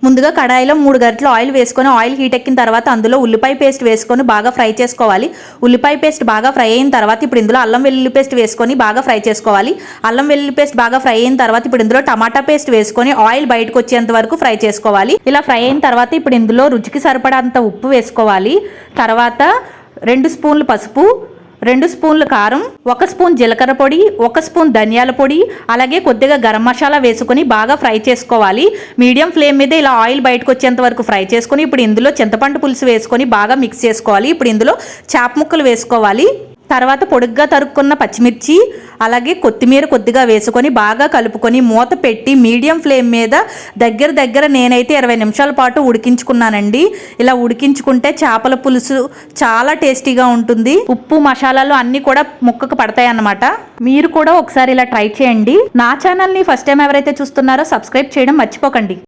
ముందుగా కడాయిలో 3 గరిటెలు ఆయిల్ వేసుకొని ఆయిల్ హీట్ ఎక్కిన తర్వాత అందులో ఉల్లిపాయ పేస్ట్ వేసుకొని బాగా ఫ్రై చేసుకోవాలి. ఉల్లిపాయ పేస్ట్ బాగా ఫ్రై అయిన తర్వాత ఇప్పుడు ఇందులో అల్లం వెల్లుల్లి పేస్ట్ వేసుకొని బాగా ఫ్రై చేసుకోవాలి. అల్లం వెల్లుల్లి పేస్ట్ బాగా ఫ్రై అయిన తర్వాత ఇప్పుడు ఇందులో టమాటా పేస్ట్ వేసుకొని ఆయిల్ బయటకు వచ్చేంత వరకు ఫ్రై చేసుకోవాలి. ఇలా ఫ్రై అయిన తర్వాత ఇప్పుడు ఇందులో రుచికి సరిపడంత ఉప్పు వేసుకోవాలి. తర్వాత 2 స్పూన్లు పసుపు, 2 స్పూన్ల కారం, 1 స్పూన్ జీలకర్ర పొడి, 1 స్పూన్ ధనియాల పొడి, అలాగే కొద్దిగా గరం మసాలా వేసుకొని బాగా ఫ్రై చేసుకోవాలి. మీడియం ఫ్లేమ్ మీద ఇలా ఆయిల్ బయటకు వచ్చేంత వరకు ఫ్రై చేసుకొని ఇప్పుడు ఇందులో చింతపండు పులుసు వేసుకొని బాగా మిక్స్ చేసుకోవాలి. ఇప్పుడు ఇందులో చేప ముక్కలు వేసుకోవాలి. తర్వాత పొడుగ్గా తరుక్కున్న పచ్చిమిర్చి అలాగే కొత్తిమీర కొద్దిగా వేసుకొని బాగా కలుపుకొని మూత పెట్టి మీడియం ఫ్లేమ్ మీద దగ్గర నేనైతే 20 నిమిషాల పాటు ఉడికించుకున్నానండి. ఇలా ఉడికించుకుంటే చేపల పులుసు చాలా టేస్టీగా ఉంటుంది. ఉప్పు మసాలాలు అన్నీ కూడా ముక్కకు పడతాయి అన్నమాట. మీరు కూడా ఒకసారి ఇలా ట్రై చేయండి. నా ఛానల్ని ఫస్ట్ టైం ఎవరైతే చూస్తున్నారో సబ్స్క్రైబ్ చేయడం మర్చిపోకండి.